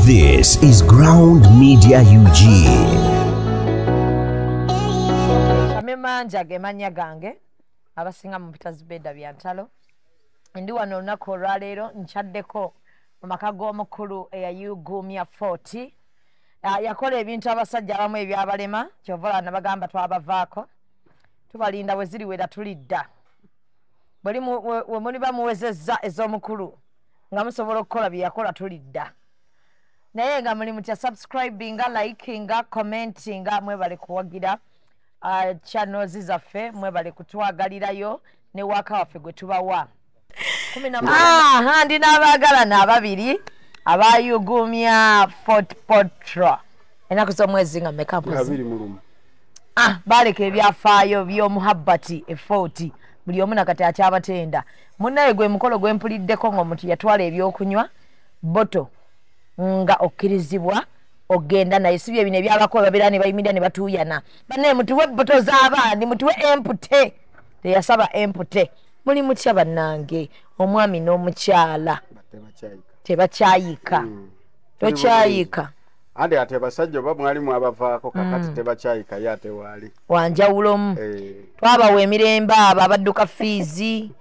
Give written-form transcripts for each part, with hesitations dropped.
This is Ground Media UG. Manja gemanya gange abasinga mu mpita zubedah Byantalo ndi wano olunaku olwaleero nchaddeko mu maka g'omukulu eyayugumya 40 yakola ebintu abasajja abamu ebyabalema kyovola nabagamba twabavaako tubalinda we ziri wera tulidda bwe muli bamuwezezza ez'omukulu nga musobola okukola bye yakola tulidda naye nga muli mutya subscribinga likinga commentinga mwebale kuwagira channels zaffe mwebale kutwagalirayo ne waka waffe gwe tubawa ndi n'abaagalana ababiri abayugumya Fort Potro ennaku z'omwezi nga mmeka baleka ebyafaayo by'omuhabbati e40 buli omu nakati akyabatenda munnaye gwe mukolo gwe mpuliddeko ng'omuntu yatwala ebyokunywa boto nga okkirizibwa ogenda naye si bye bino ebyabako babeera ne bayimirira ne batuuyana banne mutuwe boto z'abaandi mutuwe empute teyasaba empute muli mutya bannange omwami n'omukyala tebakyayika tokyayika andi ate basajja oba mwalimu abavaako kakati tebakyayika ye ate waali wanjawulomu twabawa emirembe abo abadduka fiizi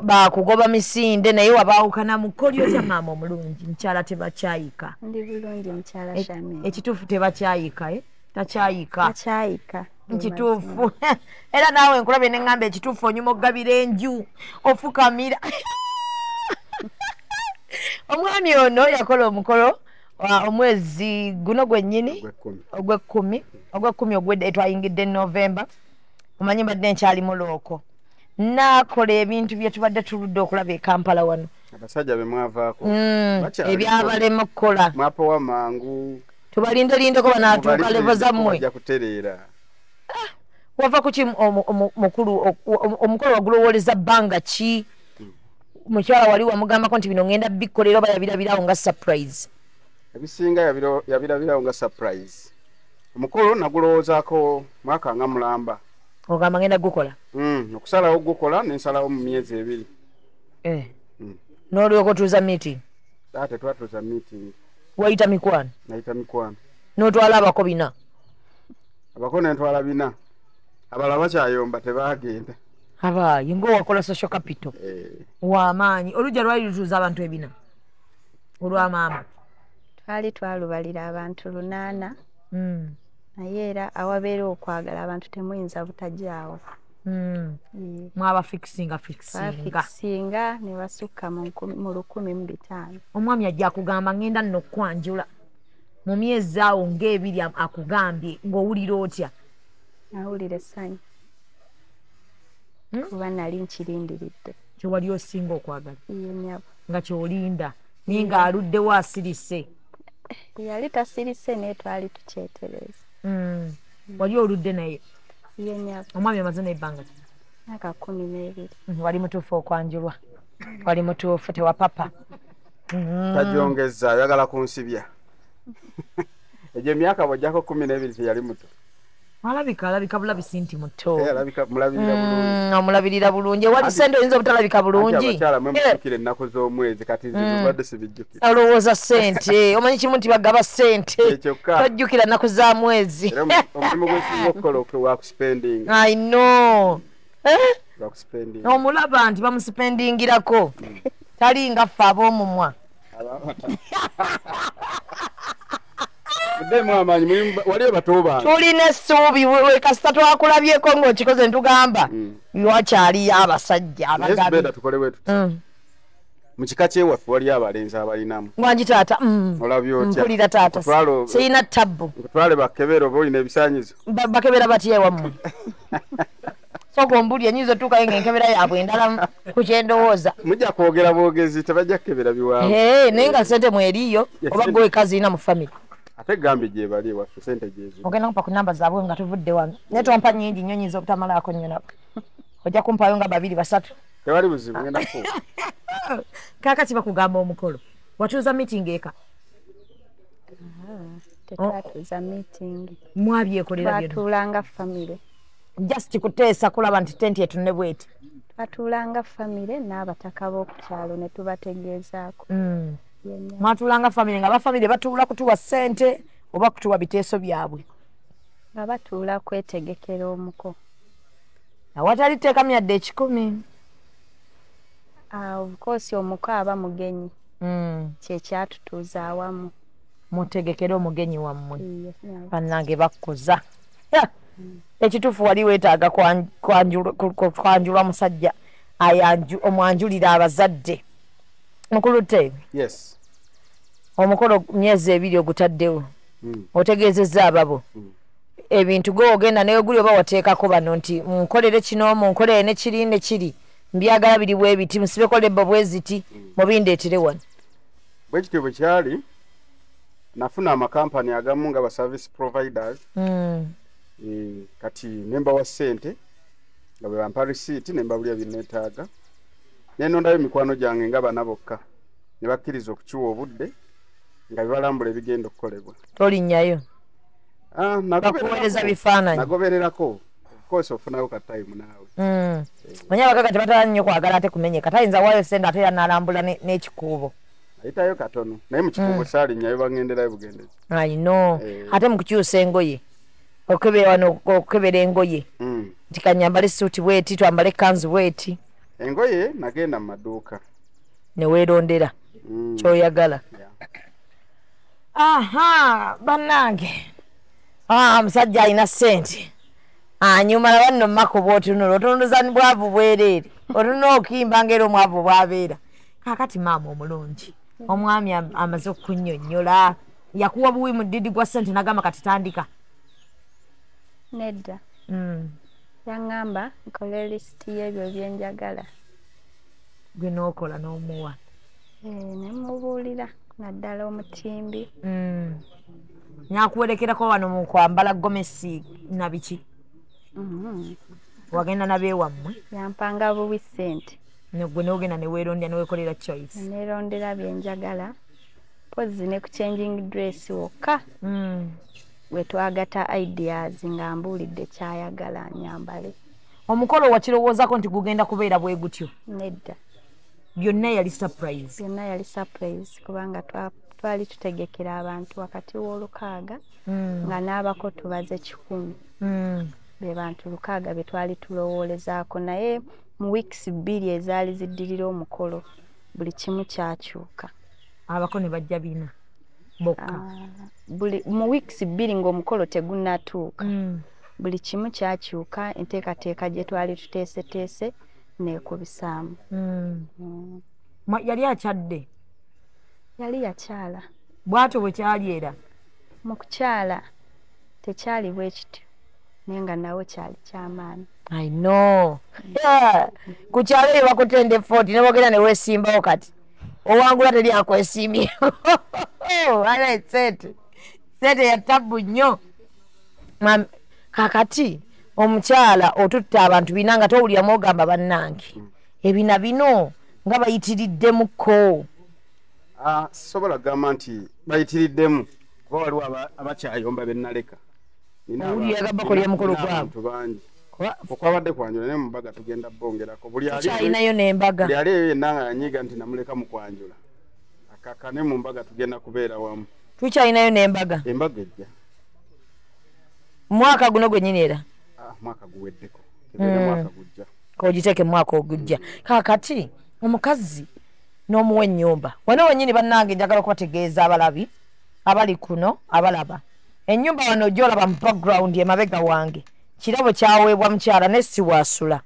bakugoba misinde naye wabaawukana mu kkolyo kya maama omulungi mukyala tebakyayika ndi bulungi mukyala Shamim ekituufu tebakyayika takyayika nkituufu era naawe nkulabye ne ŋŋamba ekituufu onyuma okugabira enju ofukamira omwami ono yakola omukolo omwezi guno gwennyini ogw'ekkumi twayingidde November omanyi mbadde nkyali mulooko nakola ebintu bye tubadde tuludde okulaba e Kampala wano abasajja be mwavaako ebyabalema okukola mwapowa mangu tubalindelindeko banaatuuka levo zammwe wava kuki omukulu omukolo wagulowoleza bbanga ki mukyala wali wamugambako nti bino ngenda bikkolera oba yabirabirawo nga surprise ebisinga yabirabirawo nga surprise omukolo nagulowoozaako mwaka nga mulamba ogamba ngenda gukola okusalawo gukola nensalawo mu myezi ebiri n'olyoka otuuza meeting ate twatuuza meeting wayita mikwano nayita mikwano n'otwala abako bina abako nentwala bina abalala bakyayomba tebaagenda abaayi ng'owakola social capital w'amaanyi olujja lwali lutuuza abantu ebina olw'amaama twali twalubalira abantu 8 naye era awabeera okwagala abantu temuyinza butajjaawo mwaba fikisinga ne basukka mu 1,500 omwami ajja akugamba ngenda nno okwanjula mu myezi awo ng'ebiri akugambye ng'owulira otya nawulira essanyu kuba nali nkirindiridde kyewali osinga okwagala nga kyolinda naye ng'aluddewo asirise yali tasirise naye twali tukyetereza wali oludde naye yenyabo omwami amaze n'ebbanga myaka 12 wali mutuufu okwanjulwa wali mutuufu tewapapa tajongeza ayagala kunsibya egyo emyaka bw'ojjako 12 teyali muto alabika bulabisi nti muto omulabirira bulungi wali sente oyinza obutalabika bulungi mujjukira ennaku z'omwezi kati zibadde sibijjukira olowooza sente omanyi kimu nti bagaba sente tojjukira nnaku za mwezi omulimu gwesinga okukola wakuspending I know omulaba nti bamuspendingirako tali nga ffe ab'omumwa tulina essuubi kasita twakulabyeko ng'okikoze ntugamba wakyaliyo abasajja abagabi mu kika kyewaffe waliyo abalenzi abalinamu ngwanji taata mpulira taata sirina tabbu twale bakebera oba olina ebisaanyizo bakebera batya ewammwe sooka ombulya nyinza otuukayo ng'enkebera yaabwe endala ku kyendowooza mujja kwogera bwogezi tebajja kukebera biwaamu naye nga sente mweriyo oba gwe weka zirina mu famire ate gambi gye bali waffe sente gyezo ogenda kumpa ku namba zaabwe nga tuvudde wano naye tompa nnyingi nnyo nyinza obutamalaako nnyo nabo ojja kumpayo nga 2 3 tewali buzibu ngenda ku kaakati bakugamba omukolo watuuza meeting eka tetwatuuza meeting mwabyekolera twatuulanga famire just kuteesa kulaba nti tenti etunne bweti twatuulanga famire n'abataka b'okukyalo ne tubategeezaako Mwatulanga family nga ba family batuula kutuwa ssente oba kutuwa biteeso byabwe. Nga batuula kwetegekera omuko. Awatali tteeka myadde 10. Of course omuko aba mugenyi. Kye kyatutuuza awamu. Mutegekera omugenyi wammwe. Yes, bannange bakkoza. Ekituufu wali weetaaga kwanjulwa musajja omwanjulira abazadde. Mukulute. Yes. Omukolo myezi 2 ogutaddewo. Otegeezezza ababo. Ebintu ogenda naye guli oba wateekako bano nti munkolere kino munkolere ne kiri ne kiri. Mbyagala biri bwe biti musibeko lebbo bweziti mubindeetere wano. Bwe kityo bwe kyali nafuna amakampani agamu nga ba service providers. Kati nemba wa ssente nga bwe bampa receipt nemba buli ebinetaaga. Nenondayo mikwano gyange nga bana bokka ne bakkiriza okukiwa obudde nga bibalambula ebigenda okukolebwa. Tolinnyayo. Bakuweereza bifaananyi. Nagobererako. Of course ofunayo ka time naawe. Manya abakaga tebatala nnyo kwagala ate kumenyeka. Tayinza waayo ssente ate yanaalambula n'ekikuubo. Ayitayo katono. Naye mu kikuubo saalinnyayo baŋŋenderayo bugendezi. I know. Ate mu kukyusa engoye. Okukebera engoye. Nti kanyambale suuti bweti twambale kanzu bweti. Engoye nagenda mu maduuka. Ne weerondera. Kyoyagala. Aha, bannange. Musajja alina ssente. Nyuma na banno makuba otunula otunuza ni bwavu bwereere. Otuna okimba ngero omwavu bwabeera. Kakati maama omulungi. Omwami amaze okunnyonnyola. Yakuwa buwi mu ddidi gwa ssente n'agamba kati tandika. Nedda. Yaŋŋamba nkole lisiti y'ebyo byenjagala. Gwe n'okola n'omuwa. Nemubuulira naddala omutimbi. Nyakuwerekerako wano mu kwambala gomesi na biki. Wagenda nabeewammwe. Yampanga buwi ssente. Gwe n'ogenda ne weerondera ne weekolera choice. Neerondera byenjagala. Pozzi ne ku changing dress wokka. Bwe twagata ideas nga mbuulidde kyayagala nyambale. Omukolo wakirowoozako nti gugenda kubeera bwe gutyo? Nedda. Byonna yali surprise. Byonna yali surprise kubanga twali tutegekera abantu wakati w'olukaaga nga n'abako tubaze 100. Be bantu lukaaga be twali tulowoolezaako naye mu weeks 2 ezaali ziddirira omukolo buli kimu kyakyuka. Abako ne bajja bina bokka. Mu weeks 2 ng'omukolo tegunnatuuka. Buli kimu kyakyuka enteekateeka gye twali tuteeseteese neekubisaamu. Yali akyadde? Yali yakyala. Bw'atyo bwe kyali era? Mu kukyala tekyali bwe kityo naye nga nawe kyali kyamaani. I know. Ku kyalo eyo bakutenda effort ne boogera ne weesimbawo kati. Owangula teri akwesimbye. Ala ssente. Ssente ya ttabbu nnyo. Kakati omukyala otutta abantu bina nga towuliramu ogamba bannange. Ebina bino nga bayitiriddemukko. Sobola gamba nti bayitiriddemu kuba waliwo abakyayomba bennaleka. Owulira gamba kolya mukolo gwabwe. Bangi. Okwabadde kwanjula naye mu mbaga tugenda bongerako. Buli alinayo n'embaga. Buli ali eyo yenna nga yanyiiga nti namuleka mu kwanjula. Akaka ne mu mbaga tugenda kubeera wamu. Tukyalinayo n'embaga. Embaga ejja. Mwaka guno gwennyini era? Mwaka guweddeko. Tebere mwaka gujja. Kogiteeke mwaka ogujja. Kakati omukazi n'omuwa ennyumba. Wano wennyini bannange njagala okubategeeza abalabi abali kuno abalaba. Ennyumba wano gy'olaba mu background emabega wange. Kirabo kyaweebwa mukyala ne si waasula.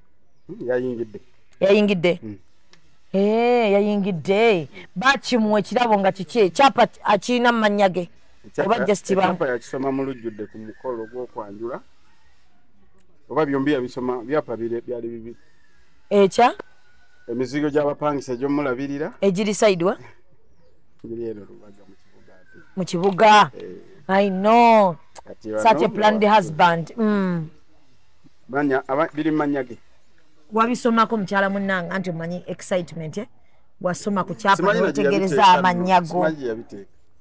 Yayingidde. Yayingidde? Yayingidde. Bakimuwa ekirabo nga kiki ekyapa akirina mu mannya ge. Oba just ekyapa yakisoma mu lujjudde ku mukolo gw'okwanjula. Oba byombi yabisoma byapa byali bibi. Ekya? Emizigo gy'abapangisa gy'omulabirira. Egiri sayidwa? Giri eno Lubaga mu kibuga. Mu kibuga? I know. Such a planned husband. Biri manya ge. Wabisomako mukyala munnanga anti omanyi excitement wasoma ku kyapa n'otegereza amannya go.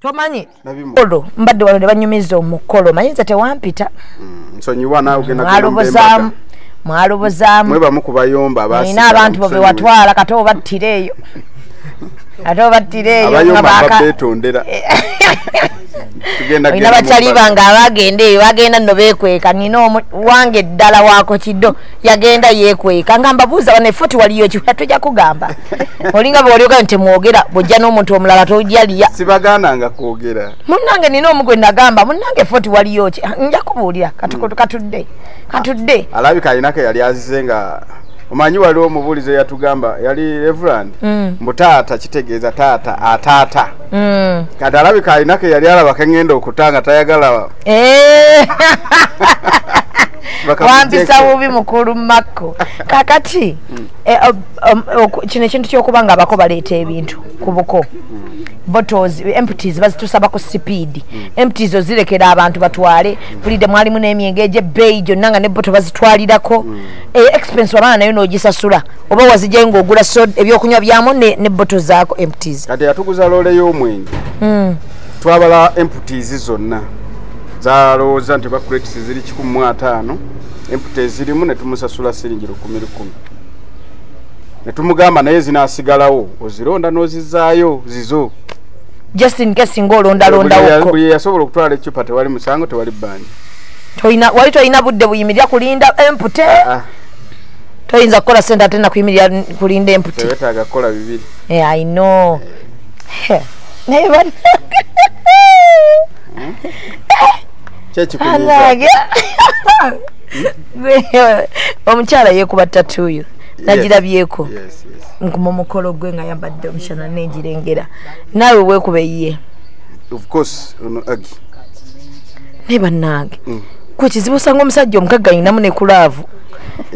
Tomanyi? Olo mbadde wano ne banyumiza omukolo manyi nze tewampita. Nsonyiwa naawe ogenda kuyomba. Mwalobozaamu. Mweba mukubayomba abaasi. Nina abantu bobe watwala kate obattira eyo. ate obattire eyo nga betondera tugenda ina bachali banga abagenda eyo bagenda no bekweka nino wange ddala wako kiddo yagenda yekweka ngamba buuza wane 40 waliyo kihatujja kugamba olinga bwolyoga nti mwogera bojja n'omuntu omulala tojaliya sibagananga kwogera munnange nino omugwe nagamba munnange 40 waliyo ki nja kubuulira katudde alabika alinake yali azizenga omanyi waliwo omubuulize yatugamba yali Reverend mbutaata kitegeeza taata ataata kati alabika alinake yali alaba kengenda okutanga tayagala wampisa bubi mukulu Makko kakati kino ekintu kyokubanga abako baleeta ebintu ku buko bottles empties bazitusaba ku speed empties ozirekera abantu batwale bulide mwalimu n'emyenge egy'ebbeeyi gyonna nga ne bottle bazitwalirako expense wabana nayo n'ogisasula oba wazijjayo ng'ogula ebyokunywa byamu ne bottle zaako empties kati yatuguza loole y'omwenge twabala empties zonna zalowooza nti bakuletisi ziri 150 empties zirimu ne tumusasula siringi 10,000 ne tumugamba naye zinasigalawo ozironda n'ozizaayo zizo just in case ng'olondalondawo buli yasobola okutwala ecupa tewali musango tewali bbanja wali toyina budde buyimirira kulinda empute toyinza kukola sente ate nakuyimirira kulinda empute tewetaaga kukola bibiri I know naye omukyala yeekuba tatuuyo nagirabyeko nkuma mukolo gwe nga yambadde omushana n'engirengera naawe weekube ye of course ono agi naye bannange kwe kizibu osanga omusajja omugagga ayinamu ne ku laavu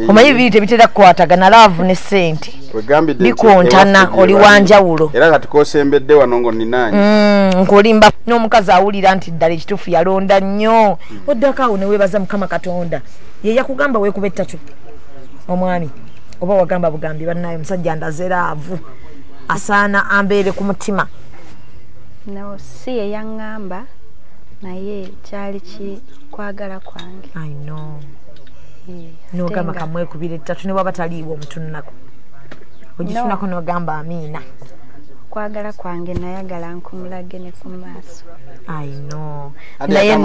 omanyi bibiri tebitera kukwatagana laavu ne ssente bikontana oli wanjawulo era kati kosembedde wano ngo ninanye nkolimba n'omukazi awulira nti ddala ekituufu yalonda nnyo oddako awo ne weebaza Mukama Katonda ye yakugamba weekuba ettatu omwami oba wagamba bugambi bannaye omusajja ndaze laavu asaana ambeere ku mutima no si eyaŋŋamba naye kyali kwagala kwange I know n'ogamba kamwekubira ettatu ne waba taliiwo omutunako ogifunako n'ogamba amiina kwagala kwange nayagala nkumulage ne ku maaso I know naye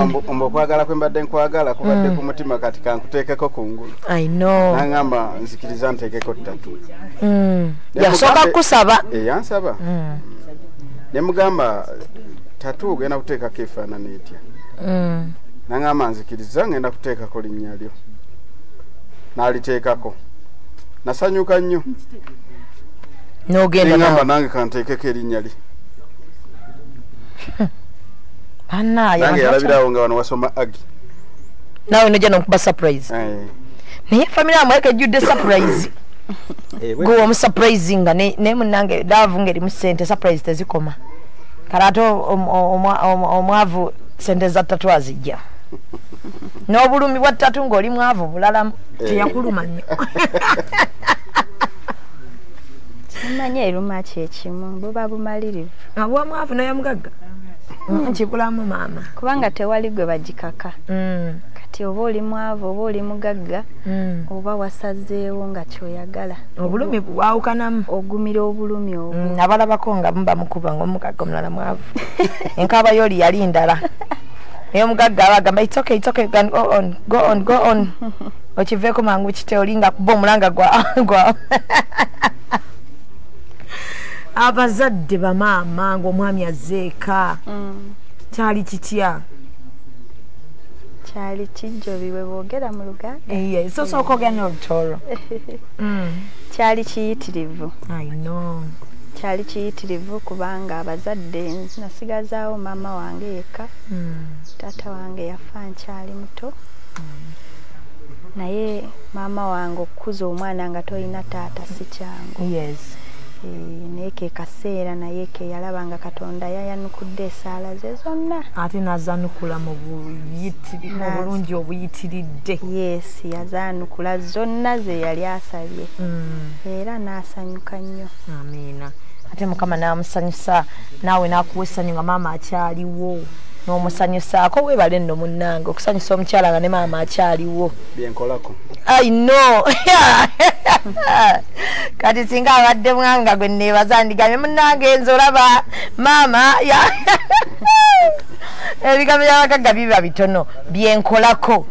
okwagala kwembadde nkwagala kubadde ku mutima kati kankuteekeko kungulu I know nangamba nzikiriza nteekeko 3 yasooka kusaba yansaba ne mugamba tatu ogenda kuteekako efaanana etya nangamba nzikiriza ngenda kuteekako linnya lyo n'aliteekako nasanyuka nnyo n'ogenda nangamba nange kanteekeko erinnya lye nange yalabirawo nga wano wasoma agi naawe nojja nokuba surprise naye famire amweka ejjudde surprise gwe omusurprisinga naye munange laavu ng'erimu ssente surprise tezikoma kale ate omwavu ssente za ttatu azijja n'obulumi bwa ttatu ng'oli mwavu bulala teyakuluma nnyo manya eruma kyekimu buba bumalirivu bwa mwavu naye mugagga nkibulamu maama kubanga tewali gwe bagikaka kati oba oli mwavu oba oli mugagga oba wasazeewo nga kyoyagala obulumi bwawukanamu ogumira obulumi obwo abalabako nga muba mukuba ng'omugagga omulala mwavu enkaaba y'oli yali ndala naye omugagga abagamba it's okay go on okiveeko mangu kite olinga kuba omulanga gwa abazadde bamaama ng'omwami azeeka kyali kitya kyali kijjobi bwe boogera mu Luganda sosooka ogera n'olutoolo kyali kiyitirivu kyali kiyitirivu kubanga abazadde nasigazaawo maama wange yekka taata wange yafa nkyali muto naye maama wange okukuza omwana nga toyina taata si kyangu naye ke kaseera naye ke yalaba nga Katonda yayanukudde esaala ze zonna ate nazanukula mu bulungi obuyitiridde yazanukula zonna ze yali asabye era n'asanyuka nnyo amiina ate Mukama n'amusanyusa naawe n'akuwa essanyu nga maama akyaliwo n'omusanyusaako weebale nno munnange okusanyusa omukyala nga ne maama akyaliwo byenkolako I know kati singa abadde mwanga gwe neebaza ndigambye munnange nze olaba maama ebigambo by'abagagga biba bitono byenkolako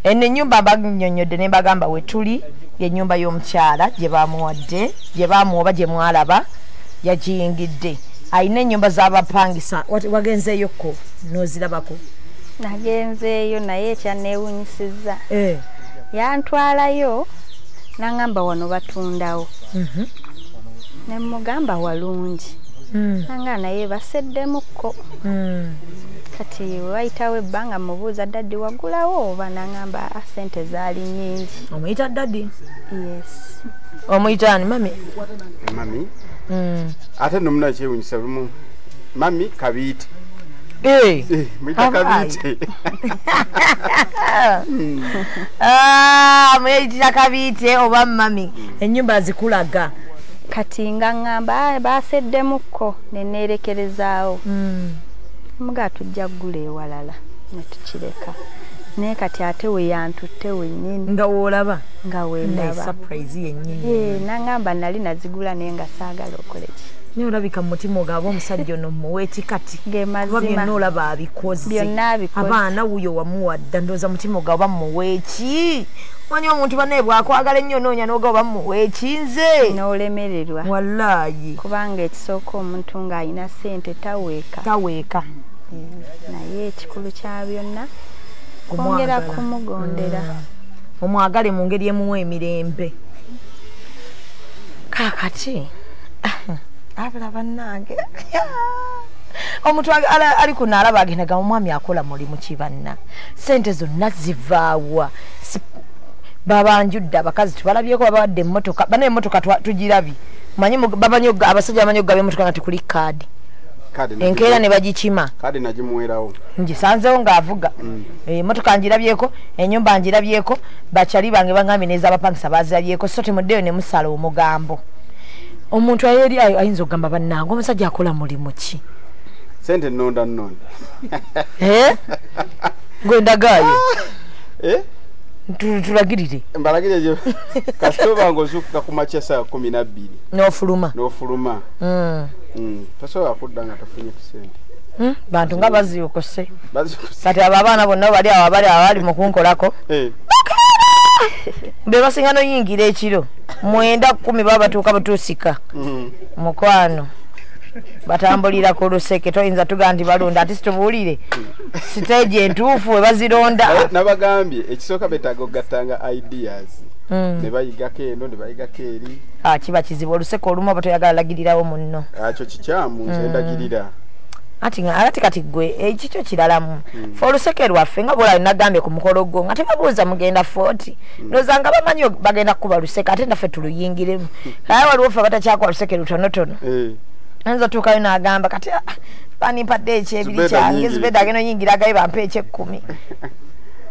eno ennyumba mbannyonnyodde ne mbagamba we tuli y'ennyumba y'omukyala gye bamuwadde gye bamuoba gye mwalaba yagiyingidde ayina ennyumba z'abapangisa wagenzeeyoko n'ozirabako nagenzeeyo naye ekyanneewunyisizza yantwalayo n'angamba wano batundawo ne mugamba walungi nanga naye baseddemukko kati wayitawo ebbanga mubuuza daddi wagulawo oba n'angamba sente zaali nnyingi omuyita daddi yes omuyita ani mami ate nomuna ekyewunyisa lumu mami kabiite mwita kabiite mweyitira kabiite oba mami ennyumba zikulaga kati nga ngamba baseddemukko neneerekerezaawo muga tujja kugula ewalala netukireka naye kati ate we yantutte wennyini nga woolaba nga wendaba surprise yennyini nangamba nali nazigula naye nga saagala okoleki naye olabika mu mutima ogaba omusajja ono muwe ekikati kuba byonna olaba abikoze abaana wuyo wamuwadda ndooza mutima ogaba muwe eki manyi omuntu banaye bwakwagala ennyo onoonya n'ogaba muwe eki nze n'olemererwa wallaayi kubanga ekisooka omuntu ng'alina ssente taweeka naye ekikulu kya byonna kwongera kumugondera omwagale mu ngeri emuwa emirembe kaakati abula bannange omuntu ali kuno alaba agendaga omwami akola mulimu kibanna sente zonna zivaawa babanjudde abakazi tubalabyeko babawadde emmotoka bana emmotoka tugirabye manyi abasajja bamanyi okugaba emmotoka nga tekuli kaadi enkeera ne bagikima kadi nagimuwerawo ngisanzewo ng'avuga emmotoka ngirabyeko ennyumba ngirabyeko bakyali bange bangambye n'ez'abapangisa bazirabyeko so temuddeyo ne musala omugambo omuntu ayeri ayinza okugamba bannange omusajja akola mulimu ki sente nnonda gwendagaayo tulagirire mbalagire kasitoba ngozuka kumakya saa 12 n'ofuluma tasobola kudda nga tafunye kusente bantu nga baziokose kati abo abaana bonna bali awo abali mu kunkolako be basinga noyingira ekiro 9-10 baba batuuka butuusika mukwano batambulira ku luseke toyinza tuga nti balonda ati situbuulire siteegi entuufu we bazironda nabagambye ekisooka betaaga okugattanga ideas ne bayigako eno ne bayigako eri kiba kizibu oluseke olumu oba toyagala lagirirawo munno akyo kikyamu nze ndagirira ati kati gwe ekikyo kiralamu fe oluseke lwaffe nga bwolali nagambye ku mukolo gwo nga tebabuuza mugenda 40 ndooza nga bamanyi bagenda kuba luseke ate naffe tuluyingiremu aye waliwo ffe batakyakuba luseke lutonotono nzo tuukayo n'agamba kati banimpadde ekyebiri kyange zubedah agenda oyingiragayo bampa eky'ekkumi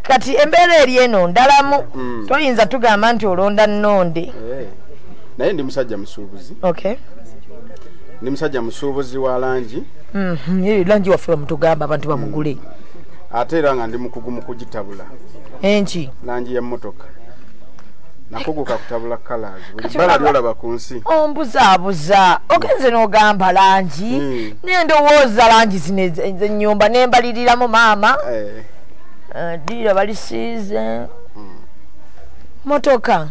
kati embeera eri eno ndalamu toyinza tugamba nti olonda nnonde naye ndi musajja musuubuzi ndi musajja musuubuzi wa langi langi waffe bamutugamba abantu bamugule ate era nga ndi mukugu mu kugitabula enki langi y'emmotoka nakuguka kutabula colors buli bala lyolaba ku nsi ombuzaabuza ogenze n'ogamba langi nendowooza langi zino ennyumba nembaliriramu maama dira balisiize motoka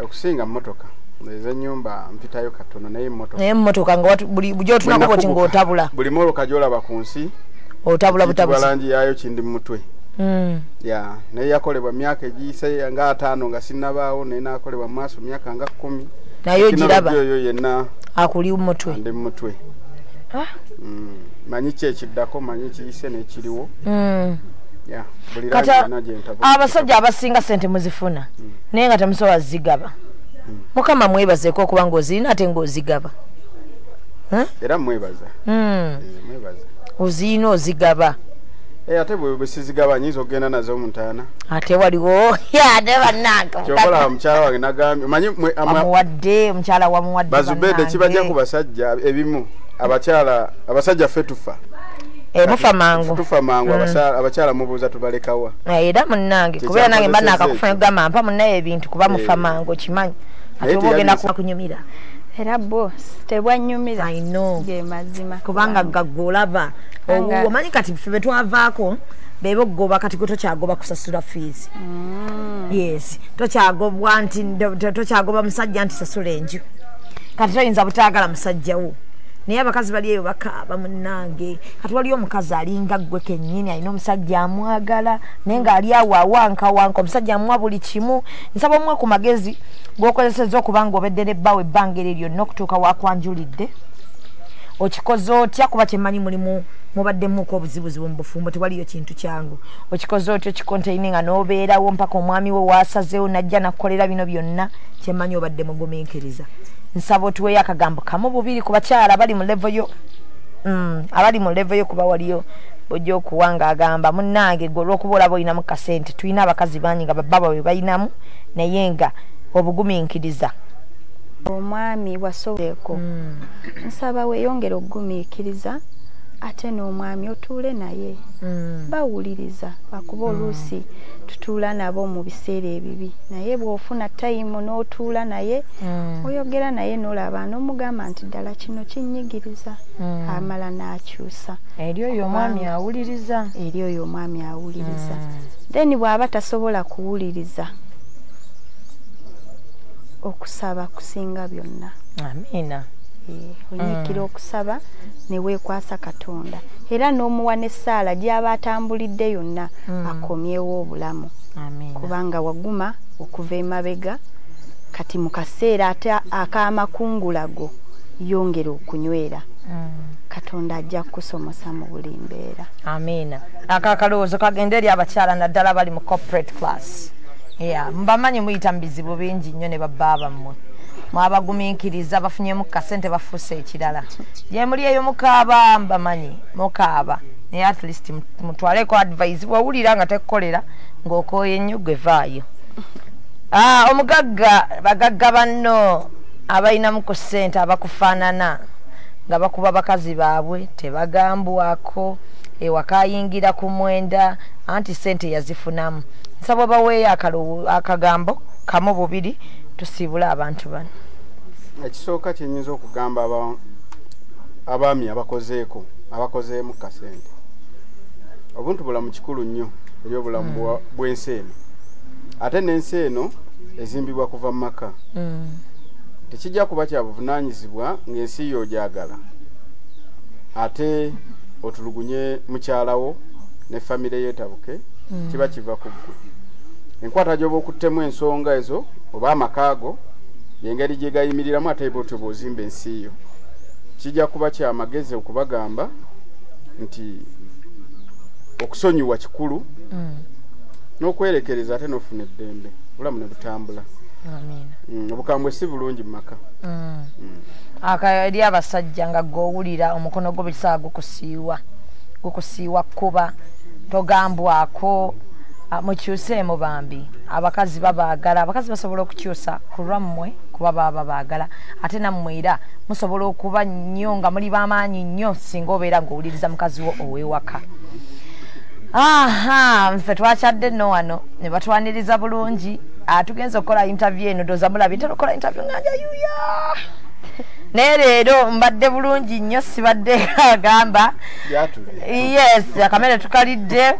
okusinga motoka ez'ennyumba mpitayo katono naye emmotoka nga bulijjo otunako boti ng'otabula buli moloka gyolaba ku nsi otabula butabuzi langi yayo kindi mu mutwe naye yakolebwa myaka egiyise nga 5 nga sinnabaawo naye naakolebwa mu maaso myaka nga 10 naye ogiraba oyo yenna akuli mu mutwe ndi mu mutwe manyi ki ekiddako manyi kiyise n'ekiriwo buli langi yonna gyentabula abasajja abasinga sente muzifuna naye nga temusobola zigaba mukama mwebazeeko okuba ng'ozirina ate ng'ozigaba era mwebaza ozirina ozigaba ate bwe sizigaba nyinza okugenda nazo mu ntaana ate waliwo ate bannange kyokola mukyala wange nagambye manyi amuwadde omukyala wamuwadde bazubedde kibajja ku basajja ebimu abasajja ffe tufa mufa mangu tufa mangu abakyala mubuuza tubalekawa era munnange kubera nange mba nakakufuna kugamba mpa munnaye ebintu kuba mufa mangu kimanyi ate oba ogenda kunyumira era boss tebwanyumira I know ge mazima kubanga gaggolaba omanyi kati ffe betwavaako bebo goba kati gwe tokyagoba kusasula fees yes tokyagobwa nti tokyagoba musajja nti sasula enju kati toyinza butaagala musajja wo naye abakazi bali eyo bakaaba munnange kati waliyo omukazi alinga ggwe kennyini alina omusajja amwagala naye ng'ali awo awankawanka omusajja amuwa buli kimu nsaba omuwa ku magezi g'okozesezza okuba ng'obedde n'ebbawo ebbanga eryo lyonna okutuuka wakwanjulidde okikoze otya kuba kyemmanyi mulimu mubaddemuko obuzibuzibu mu bufumbo tewaliyo kintu kyangu okikoze otyo kikontaininga n'obeerawo mpaka omwami we waasazeewo najja nakukolera bino byonna kyemmanyi obadde mugumiikiriza nsaba otuweeyo akagambo kamu bubiri ku bakyala abali mu levo yo abali mu levo yo kuba waliyo bojja okuwanga agamba munnange gwe olw'okuba olaba olinamu kasente tulina abakazi bangi nga bababa we balinamu naye nga obugumiikiriza omwami wasoboleko nsaba weeyongera okugumiikiriza ate n'omwami otuule naye bawuliriza bakuba oluusi tutuula nabo mu biseera ebibi naye bw'ofuna tayimu n'otuula naye oyogera naye n'olaba n'omugamba nti ddala kino kinnyigiriza amala n'akyusa eri oyo omwami awuliriza then bw'aba tasobola kuwuliriza okusaba kusinga byonna amiina onyikira okusaba ne weekwasa Katonda era n'omuwa n'essaala gy'aba atambulidde yonna akomyewo obulamu kubanga waguma okuva emabega kati mu kaseera ate ak'amakungulago yongera okunywera Katonda ajja kukusomosa mu buli mbeera amiina akakalowoozo kagenda eri abakyala naddala bali mu corporate class mbamanyi muyita mu bizibu bingi nnyo ne babbaaba mmwe mwabagumiikiriza bafunyemu kasente bafuuse ekirala gye muli eyo mukaaba mbamanyi mukaaba naye at least mutwaleko advice wawulira nga tekukolera ng'okooye nnyo gwe vaayo omugagga bagagga banno abalinamu ku ssente abakufaanana nga bakuba bakazi baabwe tebagambwako ewakayingira ku mwenda anti ssente yazifunamu nsaba baweeyo akagambo kamu bubiri tusiibule abantu bano ekisooka kyenyinza okugamba abaami abakozeemu kasente obuntu bulamu kikulu nnyo eri obulamu bw'ensi eno ate n'ensi eno ezimbibwa kuva mu maka tekijja kuba kya buvunaanyizibwa ng'ensi yo ogyagala ate otulugunye mukyalawo ne famire yeetabuke kiba kiva ku ggwe enkwata gy'oba okuttemu ensonga ezo oba amakaago yengeri gye gayimiriramu ate bw'otyo bw'ozimba ensi yo kijja kuba kya magezi okubagamba nti okusonyiwa kikulu n'okwerekereza ate n'ofuna eddembe bulamu ne butambula obukambwe si bulungi mu maka eri abasajja nga gw'owulira omukono gwo bisaa gukusiiwa kuba togambwako mukyuseemu bambi abakazi babaagala abakazi basobola okukyusa ku lwammwe kuba baba baagala ate nammwe era musobola okuba nnyo nga muli b'amaanyi nnyo singa obeera ng'owuliriza mukazi wo ow'ewaka nfe twakyadde nno wano ne batwaniriza bulungi tugenza okukola interview eno doza mulabye ntera okukola interview nga njayuya naye leero mbadde bulungi nnyo sibadde agamba yes akamere tukalidde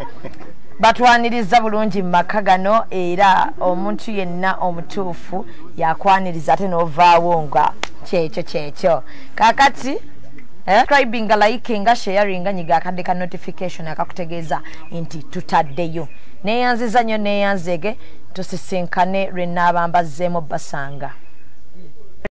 batwaniriza bulungi mu maka gano era omuntu yenna omutuufu yakwaniriza ate n'ovaawo nga kyekyo kakati subscribinga likinga sharinga nyiga akadde ka notification akakutegeeza nti tutaddeyo neyanziza nnyo neyanzege tusisinkane lwe nnaaba mbazzeemu basanga